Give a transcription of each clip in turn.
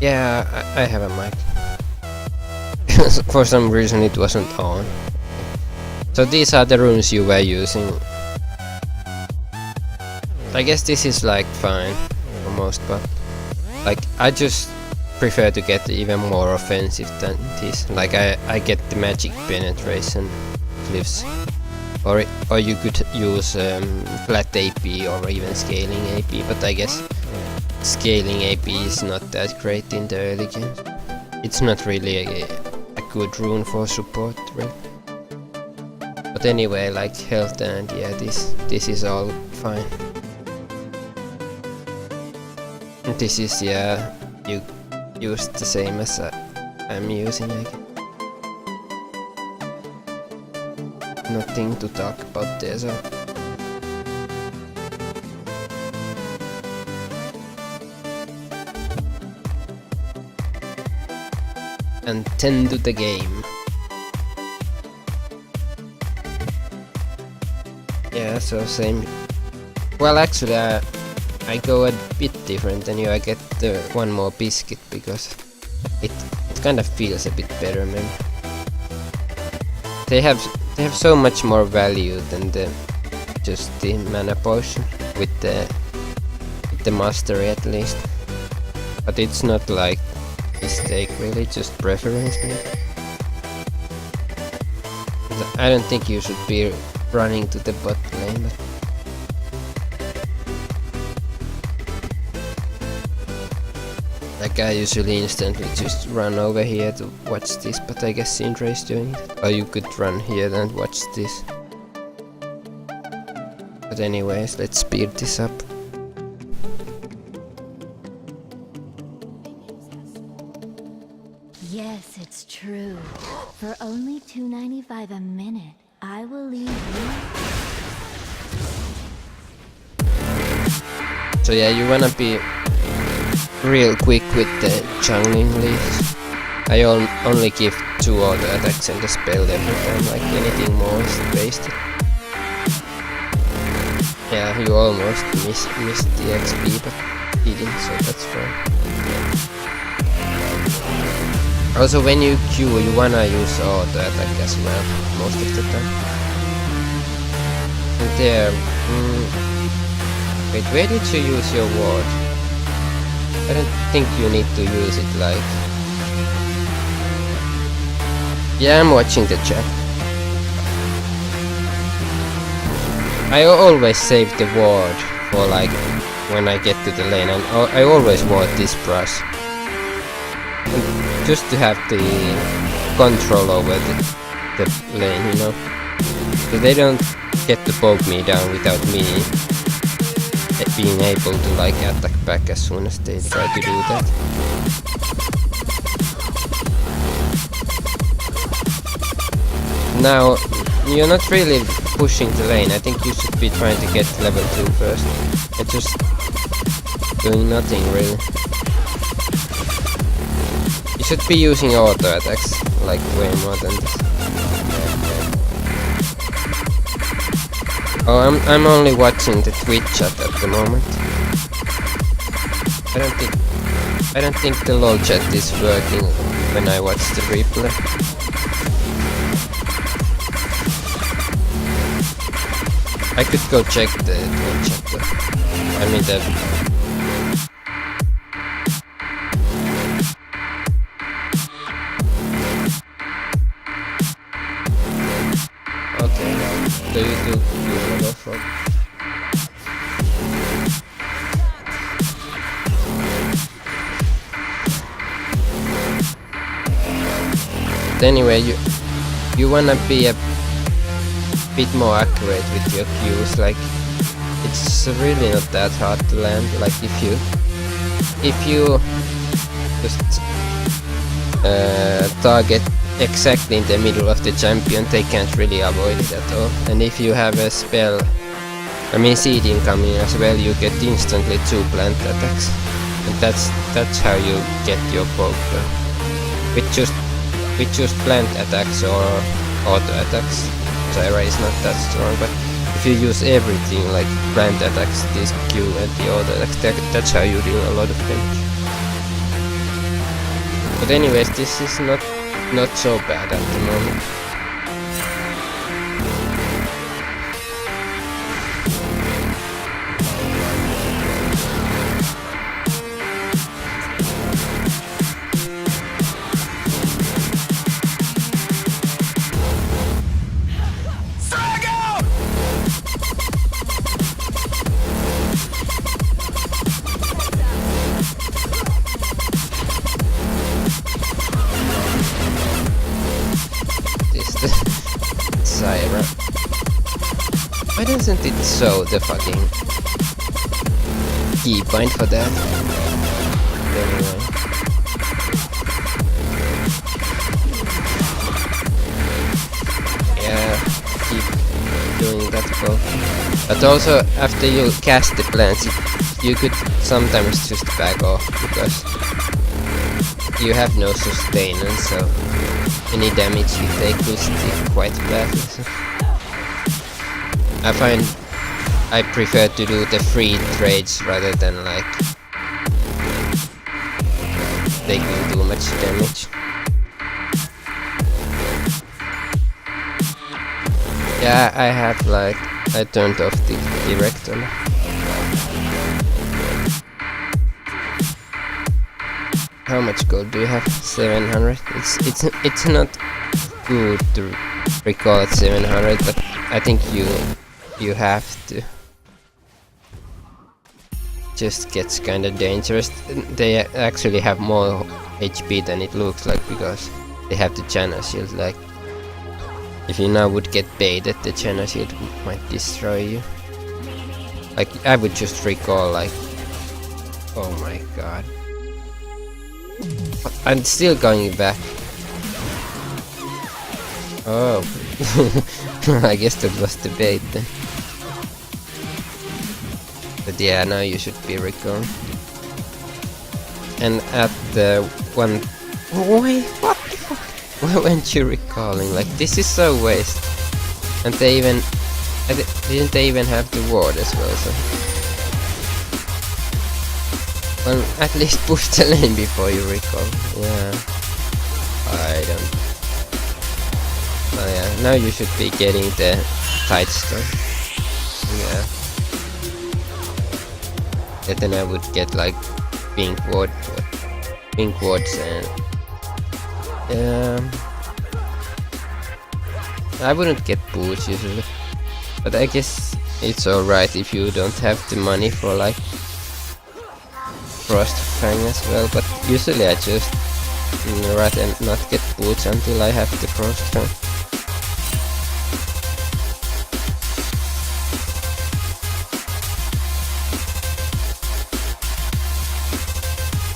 Yeah, I have a mic. For some reason it wasn't on. So these are the runes you were using. I guess this is like fine for most, but like I just prefer to get even more offensive than this. Like I get the magic penetration cliffs, or you could use flat AP or even scaling AP, but I guess scaling AP is not that great in the early game. It's not really a good rune for support, really. But anyway, like health and yeah, this is all fine. This is, yeah, you use the same as I'm using, I guess. Nothing to talk about there, so. And tend to the game. Yeah, so same. Well, actually, I go a bit different than you. I get the one more biscuit because it kind of feels a bit better, man. They have so much more value than just the mana potion with the mastery at least. But it's not like mistake really, just preference maybe. I don't think you should be running to the bot lane, but like I usually instantly just run over here to watch this, but I guess Syndra is doing it. Or you could run here and watch this. But anyways, let's speed this up. Yes, it's true. For only $2.95 a minute, I will leave you. So yeah, you wanna be real quick with the jungling leads. I only give 2 auto attacks and the spell every time, like anything more is wasted. Yeah, you almost missed the XP, but didn't, so that's fine. Also, when you Q, you wanna use auto attack as well, most of the time. And there, wait, where did you use your ward? I don't think you need to use it, like. Yeah, I'm watching the chat. I always save the ward for like when I get to the lane, and I always ward this brush. Just to have the control over the lane, you know. So they don't get to poke me down without me being able to like attack back as soon as they try to do that. Now, you're not really pushing the lane. I think you should be trying to get level 2 first. And just doing nothing really. You should be using auto attacks, like way more than this. Oh, I'm only watching the Twitch chat at the moment. I don't think the LOL chat is working when I watch the replay. I could go check the Twitch chat though. I mean the so you do go for it. But anyway, you wanna be a bit more accurate with your Qs. Like, it's really not that hard to land. Like if you just target exactly in the middle of the champion, they can't really avoid it at all. And if you have a spell, I mean seeding coming as well, you get instantly 2 plant attacks. And that's how you get your poke down. With just plant attacks or auto attacks, Zyra is not that strong, but if you use everything like plant attacks, this Q and the auto attacks, that's how you deal a lot of damage. But anyways, this is not so bad at the moment. Zyra. Why doesn't it show the fucking keybind for that? Anyway. Yeah, keep doing that goal. But also, after you cast the plants, you could sometimes just back off because you have no sustenance, so any damage you take will stick quite badly. So I find I prefer to do the free trades rather than like taking too much damage. Yeah, I have like I turned off the director. How much gold do you have? 700. It's not good to recall at 700, but I think you have to. Just gets kind of dangerous. They actually have more HP than it looks like because they have the channel shield. Like if you now would get baited, the channel shield might destroy you. Like I would just recall like, oh my god. I'm still going back. Oh. I guess that was the bait then. But yeah, now you should be recalling. And at the one... Wait, what the fuck? Why weren't you recalling? Like, this is so waste. And they even... Didn't they even have the ward as well, so... Well, at least push the lane before you recall. Yeah. I don't... Oh yeah, now you should be getting the tight stuff. Yeah. And then I would get like pink wards and... I wouldn't get boots usually. But I guess it's alright if you don't have the money for like Frost Fang as well, but usually I just rather not get boots until I have the Frost Fang.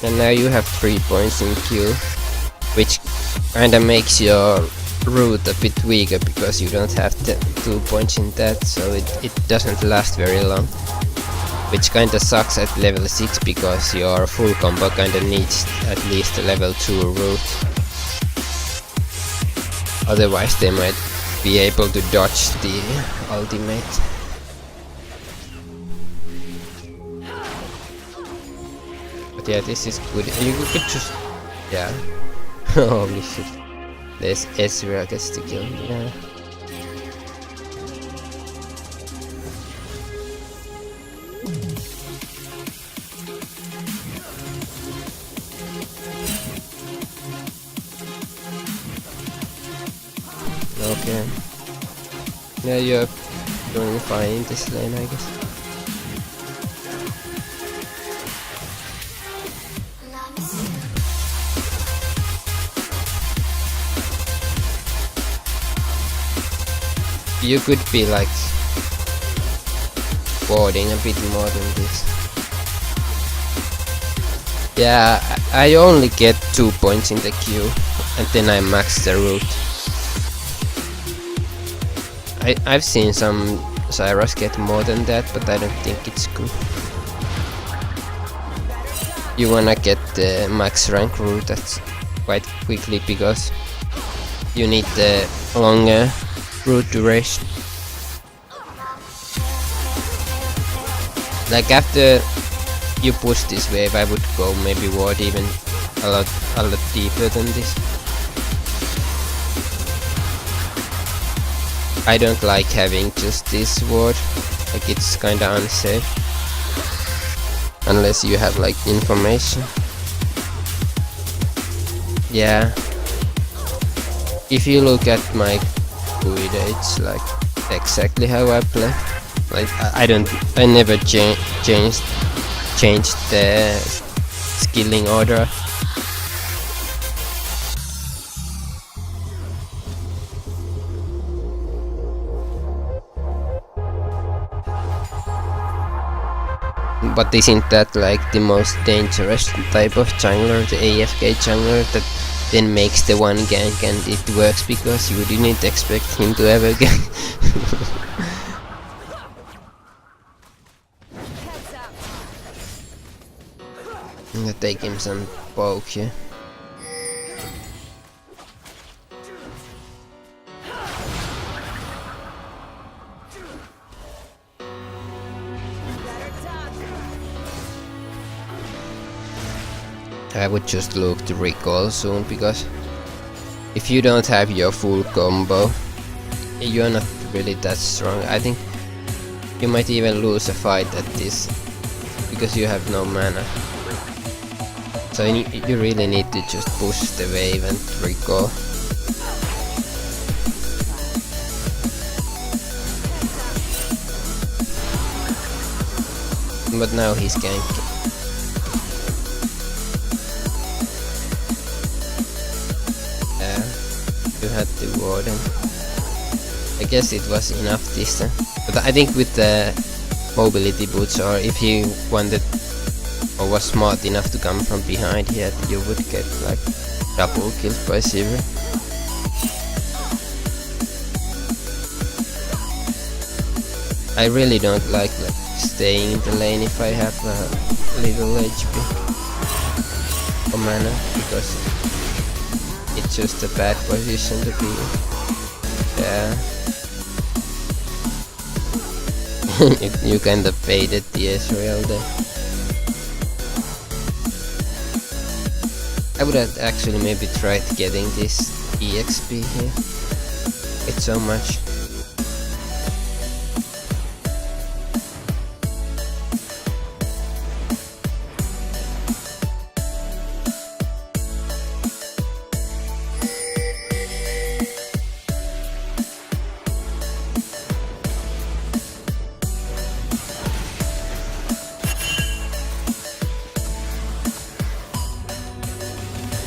And now you have 3 points in Q, which kinda makes your route a bit weaker because you don't have the 2 points in that, so it doesn't last very long. Which kinda sucks at level 6 because your full combo kinda needs at least a level 2 route. Otherwise they might be able to dodge the ultimate. But yeah, this is good. You could just... yeah. Holy shit. There's Zyra gets the kill, yeah. Okay. Yeah, you're doing fine in this lane, I guess. You could be like warding a bit more than this. Yeah, I only get 2 points in the queue and then I max the route. I've seen some Zyras get more than that, but I don't think it's good. You wanna get the max rank route that's quite quickly because you need the longer route duration. Like after you push this wave, I would go maybe ward even a lot deeper than this. I don't like having just this ward, like it's kinda unsafe. Unless you have like information. Yeah. If you look at my build, it's like exactly how I play. Like I never changed the skilling order. But isn't that like the most dangerous type of jungler, the AFK jungler that then makes the one gank and it works because you didn't expect him to ever gank? I'm gonna take him some poke here. I would just look to recall soon, because if you don't have your full combo, you're not really that strong. I think you might even lose a fight at this, because you have no mana. So you really need to just push the wave and recall. But now he's ganking. You had the warden. I guess it was enough distance. But I think with the mobility boots, or if he wanted or was smart enough to come from behind here, you would get like double killed by Zyra. I really don't like staying in the lane if I have a little HP or mana, because it's just a bad position to be in. Yeah. You kinda baited the Israel there. I would have actually maybe tried getting this EXP here. It's so much.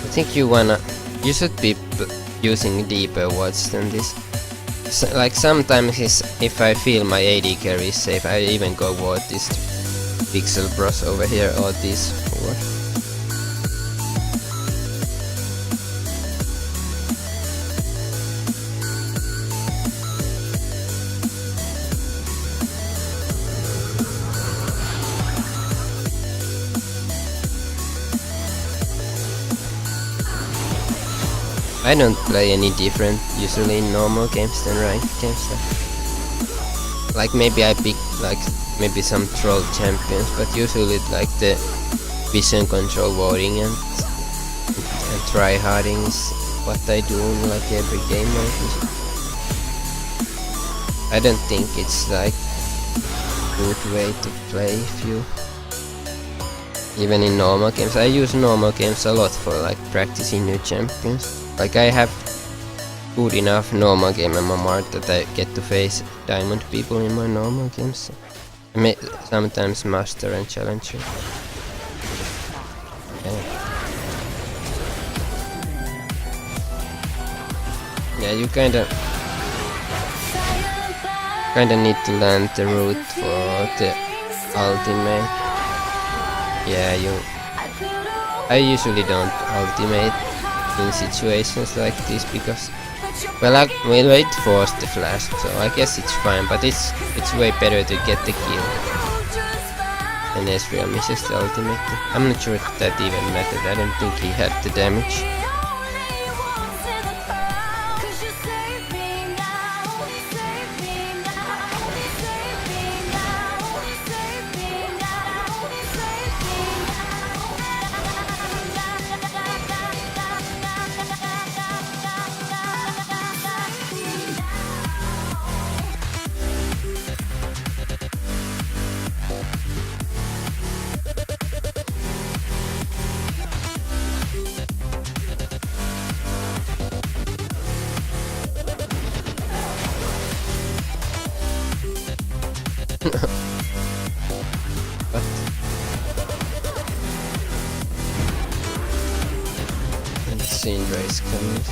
I think you should be using deeper wards than this. So, like sometimes if I feel my AD carry is safe, I even go ward this Pixel Bros over here or this ward. I don't play any different usually in normal games than ranked games. Like maybe I pick like maybe some troll champions, but usually like the vision control warding and try harding is what I do in like every game mode. I don't think it's like good way to play if you even in normal games. I use normal games a lot for like practicing new champions. Like I have good enough normal game MMR that I get to face diamond people in my normal games. I may sometimes master and challenger. Yeah, you kinda need to learn the route for the ultimate. Yeah, I usually don't ultimate in situations like this because, well, it forced the flash, so I guess it's fine, but it's way better to get the kill and Ezreal misses the ultimate. I'm not sure if that even mattered. I don't think he had the damage. is coming.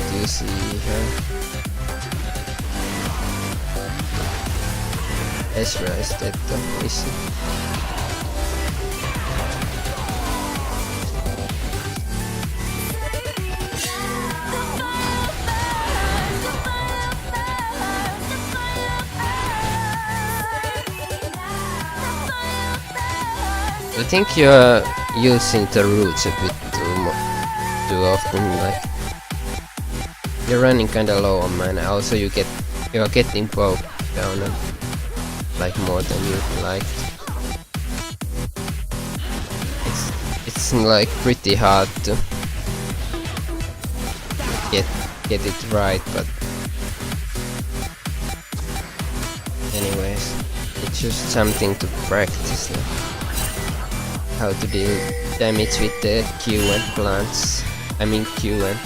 Do you see her? Ezra is dead though, is he? I think you're using the roots a bit too often, like you're running kinda low on mana. Also you're getting bogged down and like more than you'd like. It's like pretty hard to get it right, but anyways, it's just something to practice. How to deal damage with the Q and plants. I mean Q and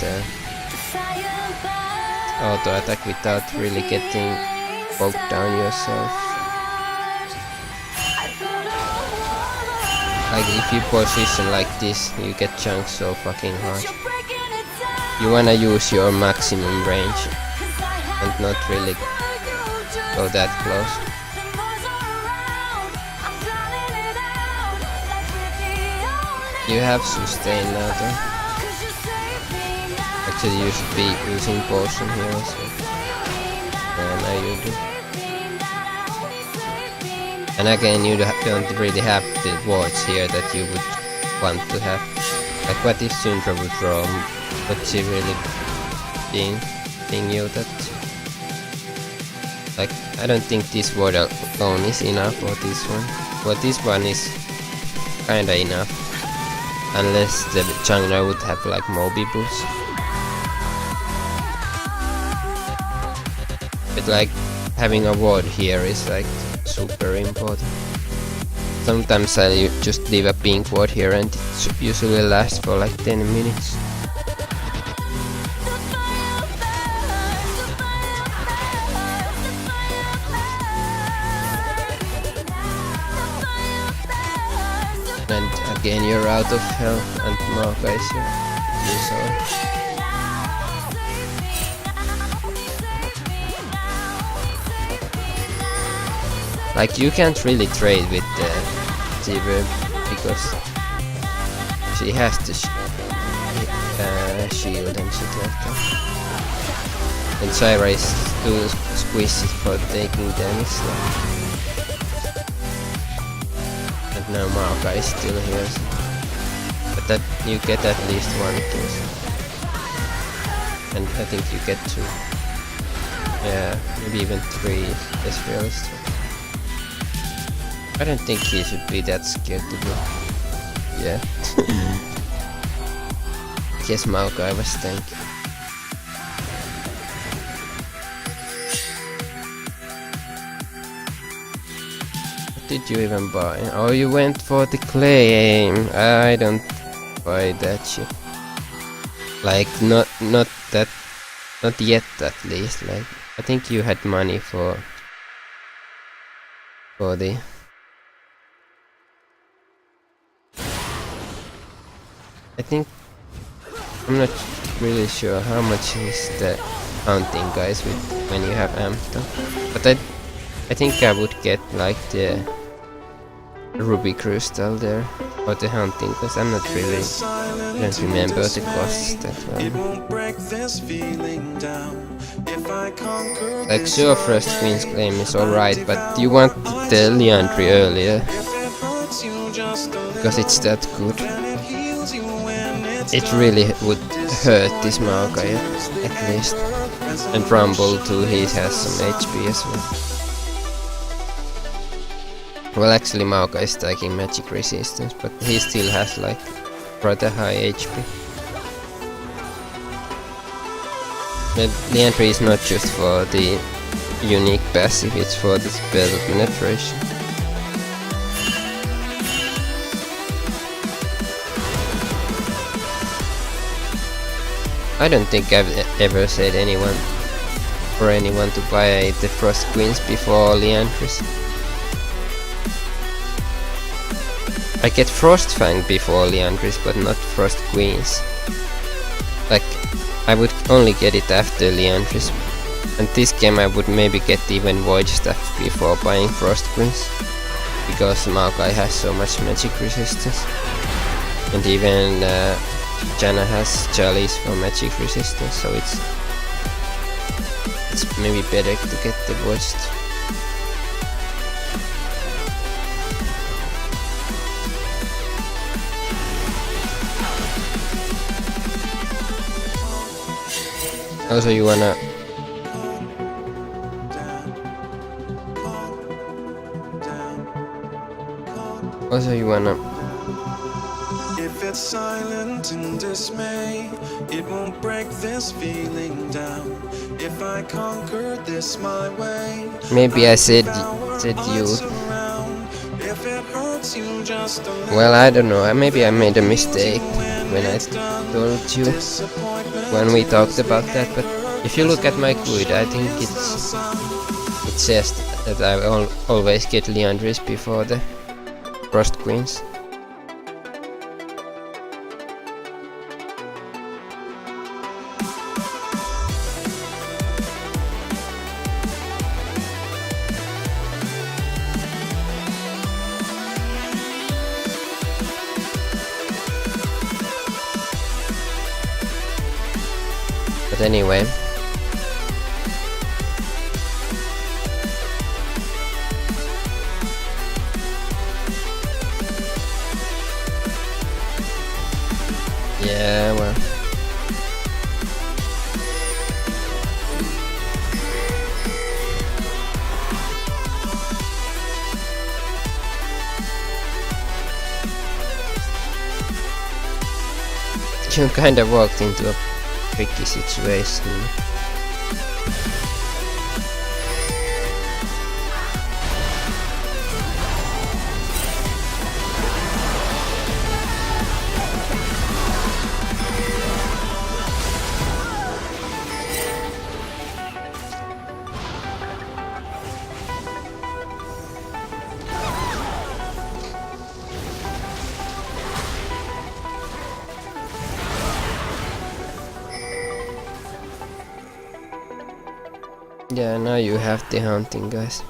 auto attack without really getting bogged down yourself. Like if you position like this, you get chunked so fucking hard. You wanna use your maximum range and not really go that close. You have sustain now though. Actually you should be using potion here also. Yeah, now you do. And again you don't really have the wards here that you would want to have. Like what if Syndra would roam? But she really being you that... Like I don't think this ward alone is enough for this one. But this one is kinda enough. Unless the jungler would have like Moby boots. But like having a ward here is like super important. Sometimes I just leave a pink ward here and it usually lasts for like 10 minutes. And again you're out of health and Marka is here. You saw. Like you can't really trade with Zyra because she has to shield and shit like that. And Zyra is too squishy for taking damage now. And now Marka is still here. So. But that you get at least one kill. And I think you get two. Yeah, maybe even three is realistic. I don't think he should be that scared to go. Yeah. Guess Maokai was tanky. What did you even buy? Oh, you went for the claim. I don't buy that shit. Like not yet at least. Like I think you had money for the. I think I'm not really sure how much is the hunting guys with when you have Ampton, but I think I would get like the ruby crystal there or the hunting because I'm not really don't remember the costs that well. Like sure, first Queen's claim is alright, but you want the Leandry earlier because it's that good. It really would hurt this Maokai at least. And Rumble too, he has some HP as well. Well actually Maokai is taking magic resistance, but he still has like rather high HP. But Leandry is not just for the unique passive, it's for the spell penetration. I don't think I've ever said anyone to buy the Frost Queens before Leandris. I get Frostfang before Liandry's, but not Frost Queens. Like, I would only get it after Liandry's. And this game I would maybe get even Void Staff before buying Frost Queens. Because Maokai has so much magic resistance. And even Janna has Chalice for magic resistance, so it's maybe better to get the Void Staff. Also, you wanna... If it's silent in dismay, it won't break this feeling down. If I conquer this my way, Maybe I said you. If it hurts you just a little, Well, I don't know. Maybe I made a mistake when I told you when we talked about that. But if you look at my GUID, I think it says that I always get Liandry's before the Frost Queens. But anyway, yeah, well, you kind of walked into a tricky situation. Yeah, now you have the hunting, guys.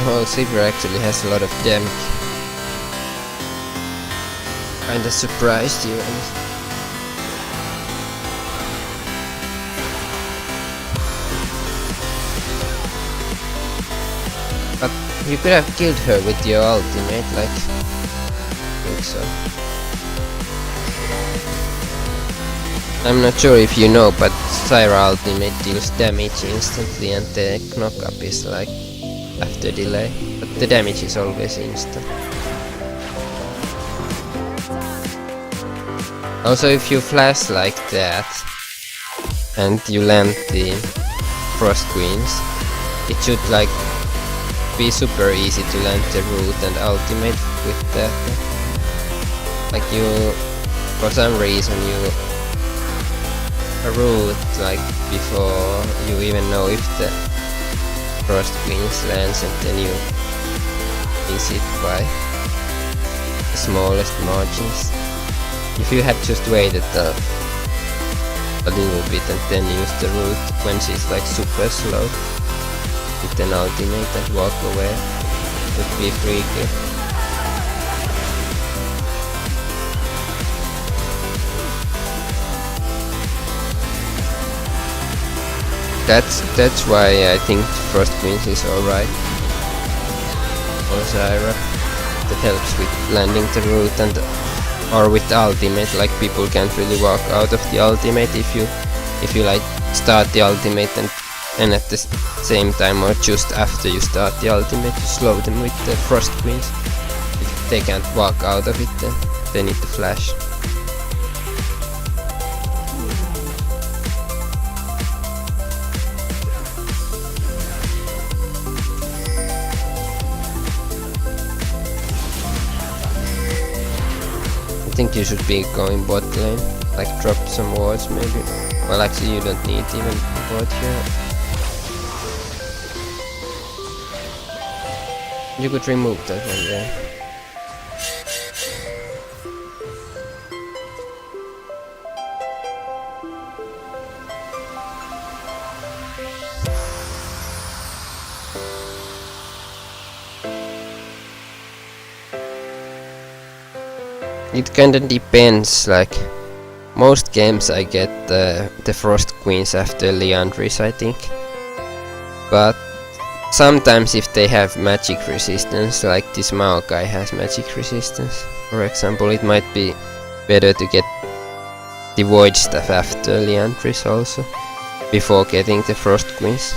Well, Zyra actually has a lot of damage. Kinda surprised you. But you could have killed her with your ultimate, like... I think so. I'm not sure if you know, but Zyra ultimate deals damage instantly and the knock-up is like after delay, but the damage is always instant. Also, if you flash like that and you land the Frost Queens, it should like be super easy to land the root and ultimate with that. Like you, for some reason you root like before you even know if the Frost Queens lands, and then you miss it by the smallest margins. If you had just waited a little bit and then used the root when she's like super slow with an ultimate and walk away, it would be freaky. That's why I think Frost Queens is alright for Zyra. The helps with landing the route and or with the ultimate. Like people can't really walk out of the ultimate if you like start the ultimate and at the same time or just after you start the ultimate you slow them with the frost queens. If they can't walk out of it, then they need to flash. I think you should be going bot lane, like drop some wards maybe. Well, actually you don't need even bot here. You could remove that one, yeah. It kinda depends, like most games I get the frost queens after Leandris, I think. But sometimes if they have magic resistance, like this Maokai has magic resistance, for example, it might be better to get the void stuff after Leandris also, before getting the frost queens.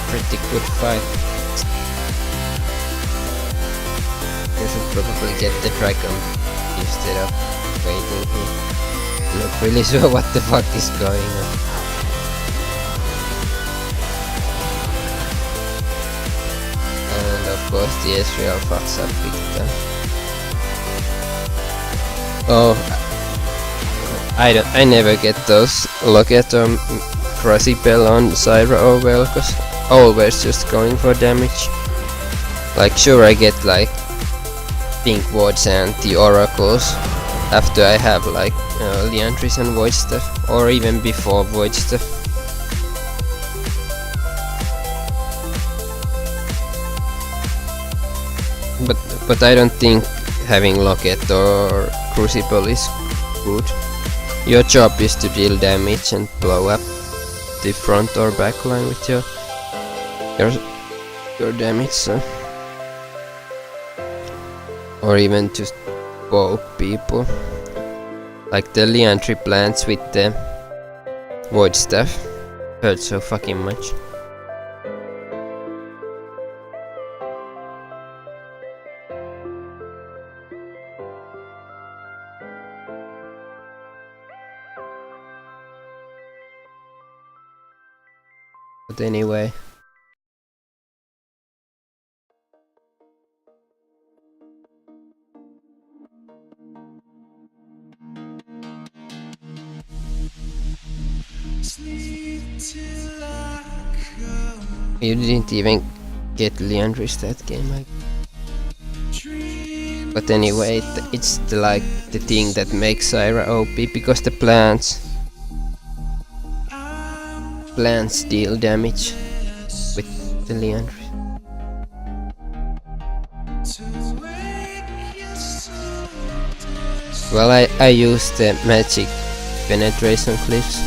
Pretty good fight. You should probably get the dragon instead of waiting here. I'm not really sure what the fuck is going on. And of course the Ezreal fucks up big time. Oh, I never get those Locket or Crucible on Zyra or well, cause always just going for damage. Like sure I get like pink wards and the oracles after I have like Leandris and void stuff, or even before void stuff. But I don't think having Locket or Crucible is good. Your job is to deal damage and blow up the front or back line with your damage, so. Or even just poke people. Like the Leandry plants with the void stuff hurt so fucking much. But anyway. You didn't even get Leandris that game, but anyway, it's like the thing that makes Zyra OP, because the plants deal damage with the Leandris. Well, I use the magic penetration cliffs,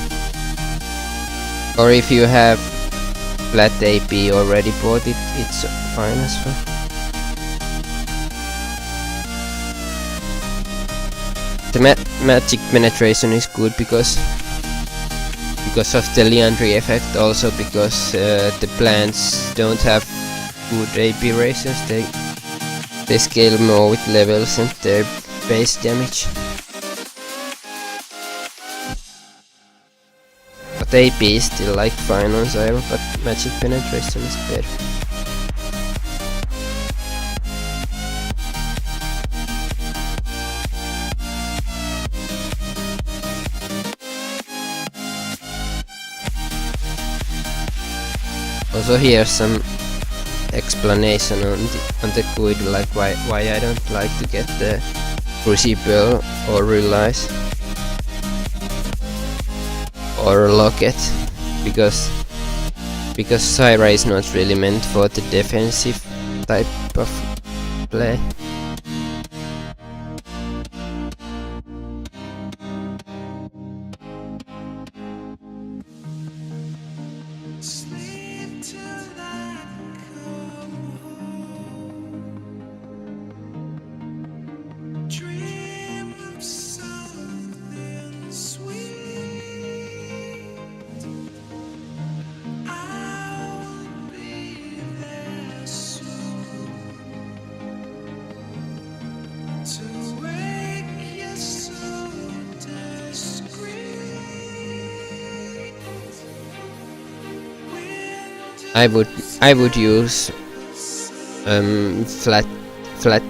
or if you have flat AP already bought it, it's fine as well. The magic penetration is good because of the Leandry effect, also because the plants don't have good AP ratios. They scale more with levels and their base damage. But AP is still like fine on Zyra, but magic penetration is better. Also here's some explanation on the GUID, like why I don't like to get the Crucible or Realize or Locket, because Zyra is not really meant for the defensive type of play. Sleep till I come home. Dream of something sweet. I'll be there soon to wake you so discreet. I would use flat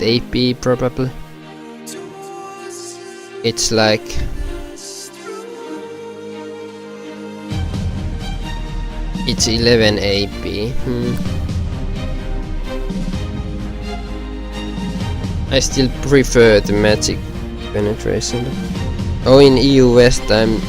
AP probably. It's like it's 11 AP. I still prefer the magic penetration. Oh, in EU West I'm